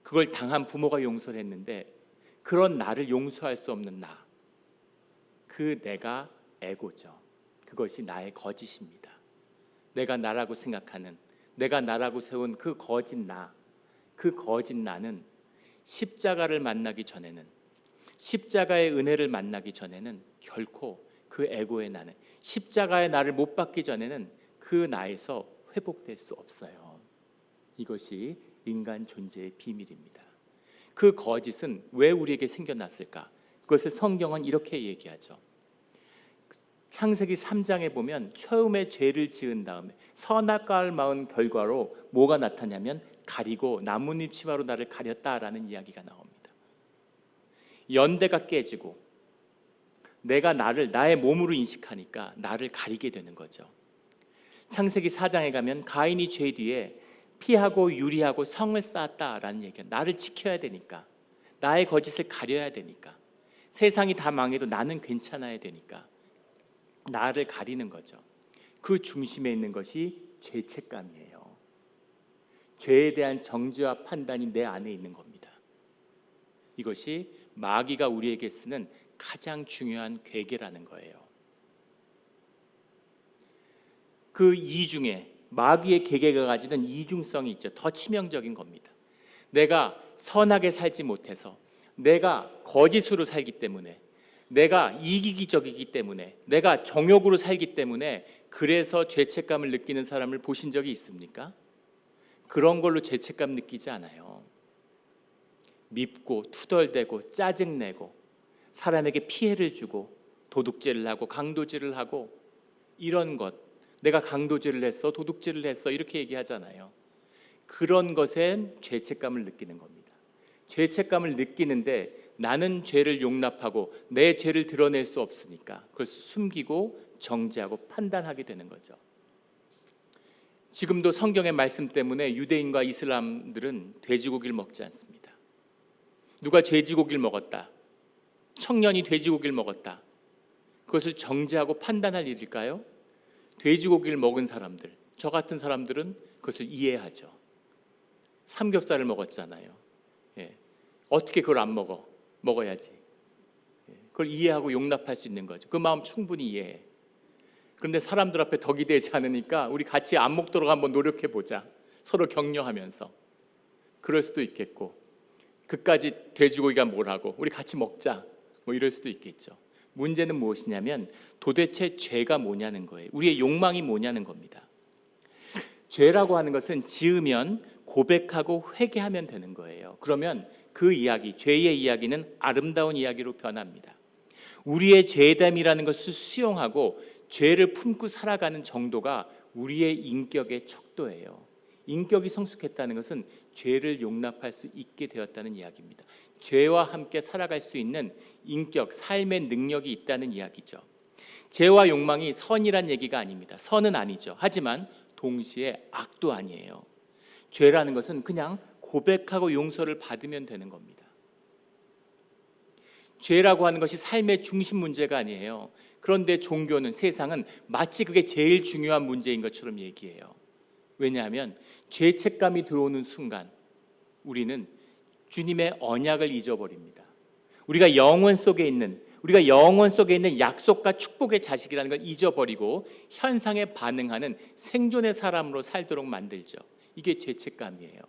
그걸 당한 부모가 용서를 했는데 그런 나를 용서할 수 없는 나, 그 내가 에고죠. 그것이 나의 거짓입니다. 내가 나라고 생각하는, 내가 나라고 세운 그 거짓 나, 그 거짓 나는 십자가를 만나기 전에는, 십자가의 은혜를 만나기 전에는 결코 그 에고의 나는, 십자가의 나를 못 받기 전에는 그 나에서 회복될 수 없어요. 이것이 인간 존재의 비밀입니다. 그 거짓은 왜 우리에게 생겨났을까? 그것을 성경은 이렇게 얘기하죠. 창세기 3장에 보면 처음에 죄를 지은 다음에 선악과를 낳은 결과로 뭐가 나타나냐면 가리고 나뭇잎 치마로 나를 가렸다라는 이야기가 나옵니다. 연대가 깨지고 내가 나를 나의 몸으로 인식하니까 나를 가리게 되는 거죠. 창세기 4장에 가면 가인이 죄 뒤에 피하고 유리하고 성을 쌓았다라는 얘기야. 나를 지켜야 되니까, 나의 거짓을 가려야 되니까, 세상이 다 망해도 나는 괜찮아야 되니까 나를 가리는 거죠. 그 중심에 있는 것이 죄책감이에요. 죄에 대한 정죄와 판단이 내 안에 있는 겁니다. 이것이 마귀가 우리에게 쓰는 가장 중요한 괴계라는 거예요. 그 이중에 마귀의 계계가 가지는 이중성이 있죠. 더 치명적인 겁니다. 내가 선하게 살지 못해서, 내가 거짓으로 살기 때문에, 내가 이기적이기 때문에, 내가 정욕으로 살기 때문에 그래서 죄책감을 느끼는 사람을 보신 적이 있습니까? 그런 걸로 죄책감 느끼지 않아요. 밉고 투덜대고 짜증내고 사람에게 피해를 주고 도둑질을 하고 강도질을 하고 이런 것, 내가 강도질을 했어, 도둑질을 했어 이렇게 얘기하잖아요. 그런 것엔 죄책감을 느끼는 겁니다. 죄책감을 느끼는데 나는 죄를 용납하고 내 죄를 드러낼 수 없으니까 그걸 숨기고 정죄하고 판단하게 되는 거죠. 지금도 성경의 말씀 때문에 유대인과 이슬람들은 돼지고기를 먹지 않습니다. 누가 돼지고기를 먹었다, 청년이 돼지고기를 먹었다, 그것을 정죄하고 판단할 일일까요? 돼지고기를 먹은 사람들, 저 같은 사람들은 그것을 이해하죠. 삼겹살을 먹었잖아요. 어떻게 그걸 안 먹어? 먹어야지. 그걸 이해하고 용납할 수 있는 거죠. 그 마음 충분히 이해해. 그런데 사람들 앞에 덕이 되지 않으니까 우리 같이 안 먹도록 한번 노력해 보자. 서로 격려하면서. 그럴 수도 있겠고, 그까지 돼지고기가 뭐라고 우리 같이 먹자, 뭐 이럴 수도 있겠죠. 문제는 무엇이냐면 도대체 죄가 뭐냐는 거예요. 우리의 욕망이 뭐냐는 겁니다. 죄라고 하는 것은 지으면 고백하고 회개하면 되는 거예요. 그러면 그 이야기, 죄의 이야기는 아름다운 이야기로 변합니다. 우리의 죄담이라는 것을 수용하고 죄를 품고 살아가는 정도가 우리의 인격의 척도예요. 인격이 성숙했다는 것은 죄를 용납할 수 있게 되었다는 이야기입니다. 죄와 함께 살아갈 수 있는 인격, 삶의 능력이 있다는 이야기죠. 죄와 욕망이 선이란 얘기가 아닙니다. 선은 아니죠. 하지만 동시에 악도 아니에요. 죄라는 것은 그냥 고백하고 용서를 받으면 되는 겁니다. 죄라고 하는 것이 삶의 중심 문제가 아니에요. 그런데 종교는, 세상은 마치 그게 제일 중요한 문제인 것처럼 얘기해요. 왜냐하면 죄책감이 들어오는 순간 우리는 주님의 언약을 잊어버립니다. 우리가 영원 속에 있는 약속과 축복의 자식이라는 걸 잊어버리고 현상에 반응하는 생존의 사람으로 살도록 만들죠. 이게 죄책감이에요.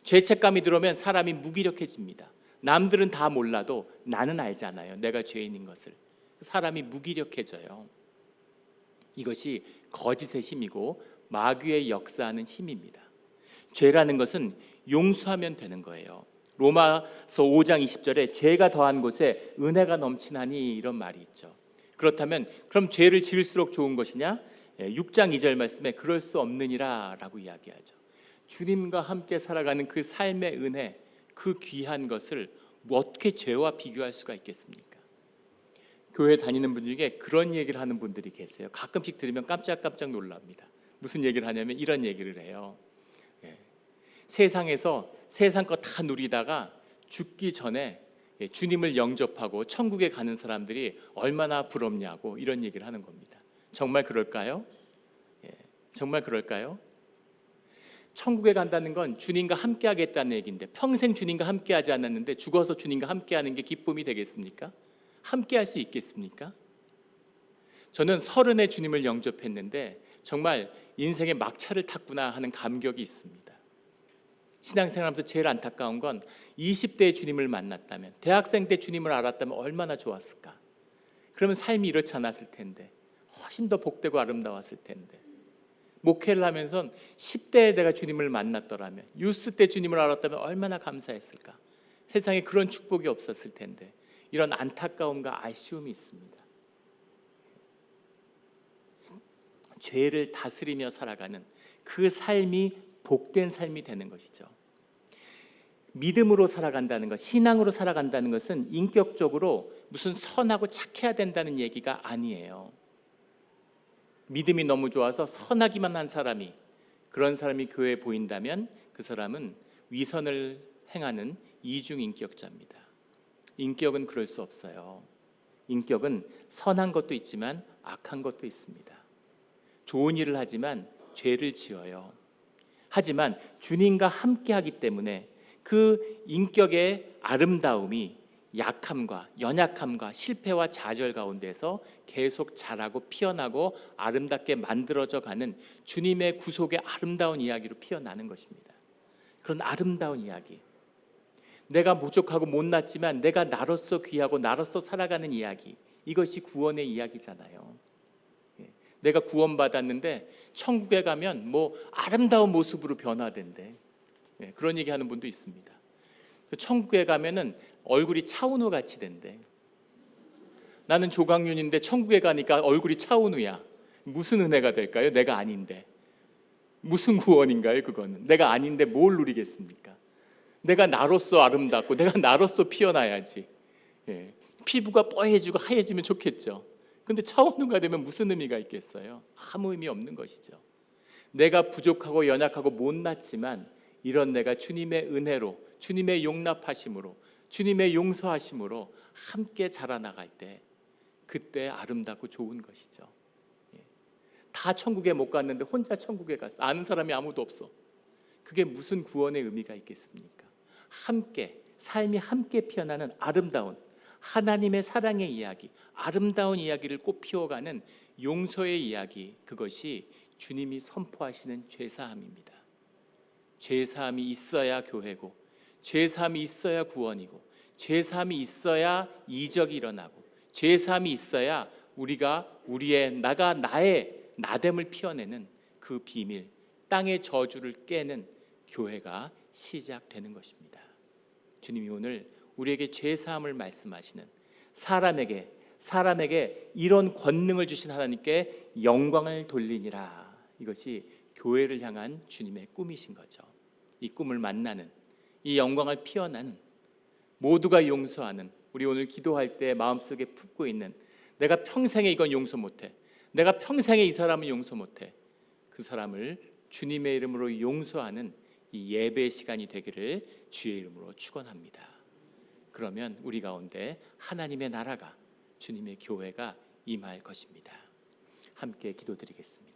죄책감이 들어오면 사람이 무기력해집니다. 남들은 다 몰라도 나는 알잖아요. 내가 죄인인 것을. 사람이 무기력해져요. 이것이 거짓의 힘이고 마귀의 역사하는 힘입니다. 죄라는 것은 용서하면 되는 거예요. 로마서 5장 20절에 죄가 더한 곳에 은혜가 넘치나니 이런 말이 있죠. 그렇다면 그럼 죄를 지을수록 좋은 것이냐? 6장 2절 말씀에 그럴 수 없느니라 라고 이야기하죠. 주님과 함께 살아가는 그 삶의 은혜, 그 귀한 것을 어떻게 죄와 비교할 수가 있겠습니까? 교회 다니는 분 중에 그런 얘기를 하는 분들이 계세요. 가끔씩 들으면 깜짝깜짝 놀랍니다. 무슨 얘기를 하냐면 이런 얘기를 해요. 세상에서 세상 거 다 누리다가 죽기 전에 주님을 영접하고 천국에 가는 사람들이 얼마나 부럽냐고 이런 얘기를 하는 겁니다. 정말 그럴까요? 정말 그럴까요? 천국에 간다는 건 주님과 함께 하겠다는 얘기인데 평생 주님과 함께 하지 않았는데 죽어서 주님과 함께 하는 게 기쁨이 되겠습니까? 함께 할 수 있겠습니까? 저는 30에 주님을 영접했는데 정말 인생의 막차를 탔구나 하는 감격이 있습니다. 신앙생활하면서 제일 안타까운 건 20대에 주님을 만났다면, 대학생 때 주님을 알았다면 얼마나 좋았을까? 그러면 삶이 이렇지 않았을 텐데, 훨씬 더 복되고 아름다웠을 텐데, 목회를 하면서 10대에 내가 주님을 만났더라면, 유스 때 주님을 알았다면 얼마나 감사했을까? 세상에 그런 축복이 없었을 텐데, 이런 안타까움과 아쉬움이 있습니다. 죄를 다스리며 살아가는 그 삶이 복된 삶이 되는 것이죠. 믿음으로 살아간다는 것, 신앙으로 살아간다는 것은 인격적으로 무슨 선하고 착해야 된다는 얘기가 아니에요. 믿음이 너무 좋아서 선하기만 한 사람이, 그런 사람이 교회에 보인다면 그 사람은 위선을 행하는 이중인격자입니다. 인격은 그럴 수 없어요. 인격은 선한 것도 있지만 악한 것도 있습니다. 좋은 일을 하지만 죄를 지어요. 하지만 주님과 함께 하기 때문에 그 인격의 아름다움이 약함과 연약함과 실패와 좌절 가운데서 계속 자라고 피어나고 아름답게 만들어져 가는 주님의 구속의 아름다운 이야기로 피어나는 것입니다. 그런 아름다운 이야기, 내가 부족하고 못났지만 내가 나로서 귀하고 나로서 살아가는 이야기, 이것이 구원의 이야기잖아요. 내가 구원받았는데 천국에 가면 뭐 아름다운 모습으로 변화된대. 그런 얘기하는 분도 있습니다. 천국에 가면은 얼굴이 차은우 같이 된대. 나는 조강윤인데 천국에 가니까 얼굴이 차은우야. 무슨 은혜가 될까요? 내가 아닌데. 무슨 구원인가요? 그거는 내가 아닌데 뭘 누리겠습니까? 내가 나로서 아름답고 내가 나로서 피어나야지. 피부가 뽀해지고 하얘지면 좋겠죠. 근데 차은우가 되면 무슨 의미가 있겠어요? 아무 의미 없는 것이죠. 내가 부족하고 연약하고 못났지만 이런 내가 주님의 은혜로, 주님의 용납하심으로, 주님의 용서하심으로 함께 자라나갈 때 그때 아름답고 좋은 것이죠. 다 천국에 못 갔는데 혼자 천국에 갔어. 아는 사람이 아무도 없어. 그게 무슨 구원의 의미가 있겠습니까? 함께, 삶이 함께 피어나는 아름다운 하나님의 사랑의 이야기, 아름다운 이야기를 꽃 피워가는 용서의 이야기, 그것이 주님이 선포하시는 죄사함입니다. 죄사함이 있어야 교회고, 죄사함이 있어야 구원이고, 죄사함이 있어야 이적이 일어나고, 죄사함이 있어야 우리가 우리의 나의 나됨을 피워내는 그 비밀, 땅의 저주를 깨는 교회가 시작되는 것입니다. 주님이 오늘 우리에게 죄사함을 말씀하시는, 사람에게 이런 권능을 주신 하나님께 영광을 돌리니라, 이것이 교회를 향한 주님의 꿈이신 거죠. 이 꿈을 만나는, 이 영광을 피어나는, 모두가 용서하는, 우리 오늘 기도할 때 마음속에 품고 있는, 내가 평생에 이건 용서 못해, 내가 평생에 이 사람은 용서 못해, 그 사람을 주님의 이름으로 용서하는 이 예배 시간이 되기를 주의 이름으로 축원합니다. 그러면 우리 가운데 하나님의 나라가, 주님의 교회가 임할 것입니다. 함께 기도드리겠습니다.